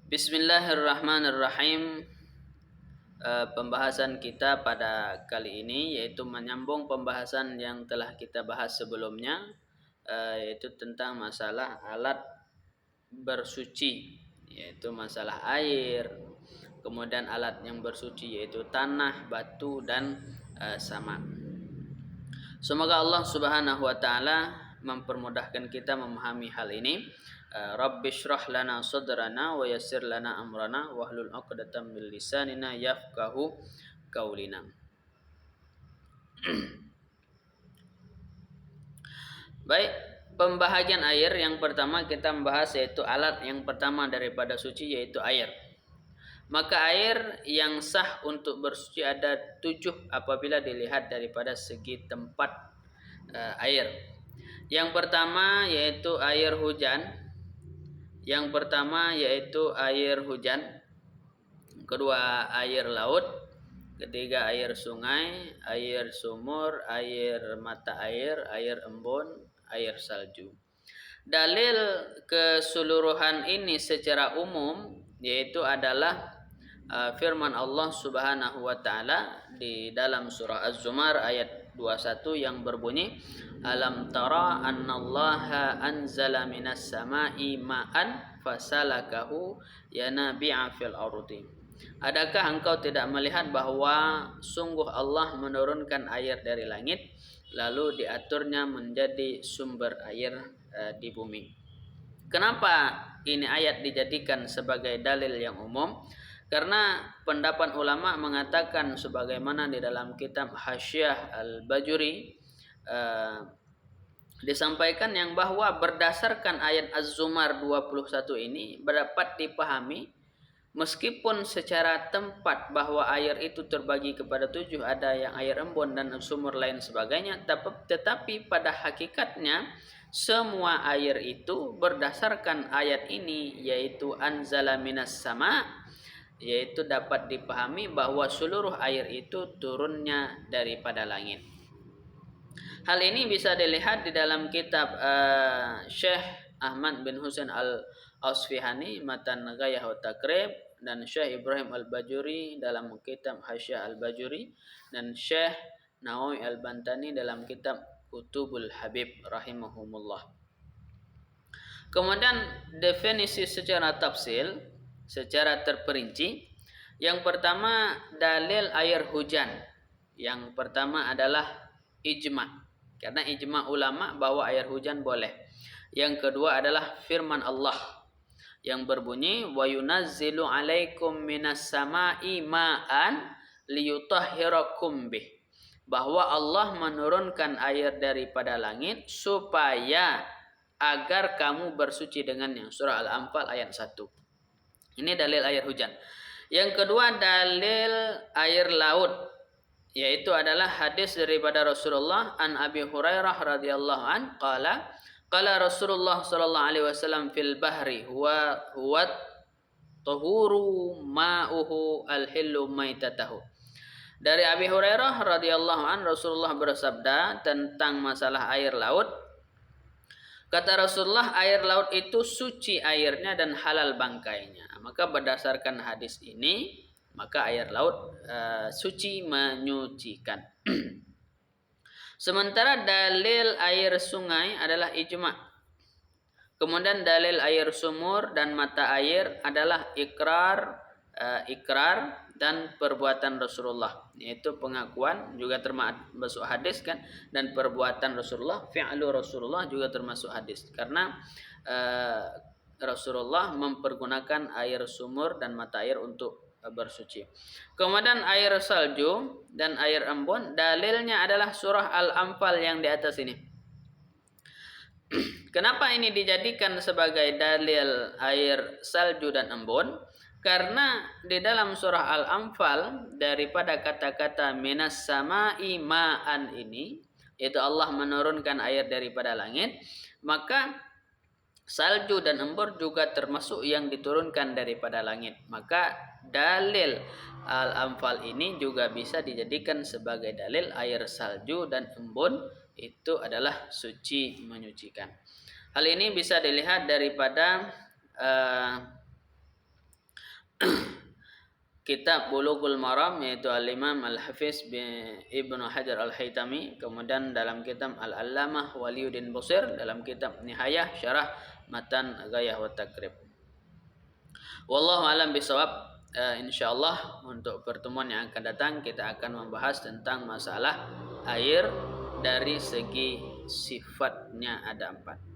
Bismillahirrahmanirrahim. Pembahasan kita pada kali ini yaitu menyambung pembahasan yang telah kita bahas sebelumnya, yaitu tentang masalah alat bersuci, yaitu masalah air, kemudian alat yang bersuci yaitu tanah, batu, dan sama. Semoga Allah Subhanahu wa taala mempermudahkan kita memahami hal ini. Rabbi shrah lana sadrana wa yassir lana amrana wahlul 'uqdatam min lisanina yafqahu qaulina. Baik, pembahagian air yang pertama kita membahas yaitu alat yang pertama daripada suci yaitu air. Maka air yang sah untuk bersuci ada 7 apabila dilihat daripada segi tempat air. Yang pertama yaitu air hujan. Yang pertama yaitu air hujan, kedua air laut, ketiga air sungai, air sumur, air mata air, air embun, air salju. Dalil keseluruhan ini secara umum yaitu adalah firman Allah Subhanahu wa taala di dalam surah Az-Zumar ayat 21 yang berbunyi, alam tara annallaha anzala minas sama'i ma'an fasalakahu yanabi'a fil ardi. Adakah engkau tidak melihat bahwa sungguh Allah menurunkan air dari langit lalu diaturnya menjadi sumber air di bumi. Kenapa ini ayat dijadikan sebagai dalil yang umum? Karena pendapat ulama mengatakan sebagaimana di dalam kitab Hasyiah Al-Bajuri disampaikan yang bahwa berdasarkan ayat Az-Zumar 21 ini dapat dipahami meskipun secara tempat bahwa air itu terbagi kepada 7, ada yang air embun dan sumur lain sebagainya, tetapi pada hakikatnya semua air itu berdasarkan ayat ini yaitu anzala minas sama, yaitu dapat dipahami bahwa seluruh air itu turunnya daripada langit. Hal ini bisa dilihat di dalam kitab Syekh Ahmad bin Husain Al-Asfihani Matan Ghayah wa Takrib, dan Syekh Ibrahim Al-Bajuri dalam kitab Hasyiah Al-Bajuri, dan Syekh Nawawi Al-Bantani dalam kitab Kutubul Habib rahimahumullah. Kemudian definisi secara tafsil, secara terperinci. Yang pertama dalil air hujan. Yang pertama adalah ijma. Karena ijma ulama bahwa air hujan boleh. Yang kedua adalah firman Allah yang berbunyi wa yunazzilu 'alaikum minas sama'i ma'an liyutahhirakum bih. Bahwa Allah menurunkan air daripada langit supaya agar kamu bersuci dengannya. Surah Al-Anfal ayat 1. Ini dalil air hujan. Yang kedua dalil air laut, yaitu adalah hadis daripada Rasulullah an Abi Hurairah radhiyallahu an qala Rasulullah sallallahu alaihi wasallam fil bahri huwa tahuru ma'uhu al-hillu maitatahu. Dari Abi Hurairah radhiyallahu an Rasulullah bersabda tentang masalah air laut. Kata Rasulullah, air laut itu suci airnya dan halal bangkainya. Maka berdasarkan hadis ini, maka air laut suci menyucikan. Sementara dalil air sungai adalah ijma. Kemudian dalil air sumur dan mata air adalah ikrar dan perbuatan Rasulullah, yaitu pengakuan juga termasuk hadis kan, dan perbuatan Rasulullah, fi'lu Rasulullah juga termasuk hadis, karena Rasulullah mempergunakan air sumur dan mata air untuk bersuci. Kemudian air salju dan air embun, dalilnya adalah surah Al-Anfal yang di atas ini. Kenapa ini dijadikan sebagai dalil air salju dan embun? Karena di dalam surah Al-Anfal daripada kata-kata minas sama'i ma'an ini, yaitu Allah menurunkan air daripada langit, maka salju dan embun juga termasuk yang diturunkan daripada langit. Maka dalil Al-Anfal ini juga bisa dijadikan sebagai dalil air salju dan embun itu adalah suci menyucikan. Hal ini bisa dilihat daripada kitab Bulughul Maram yaitu Al-Imam Al-Hafiz Ibnu Hajar Al-Haytami, kemudian dalam kitab Al-Allamah Waliuddin Busir dalam kitab Nihayah Syarah Matan Ghayah wa Takrib. Wallahu alam bisawab. Insyaallah untuk pertemuan yang akan datang kita akan membahas tentang masalah air dari segi sifatnya ada 4.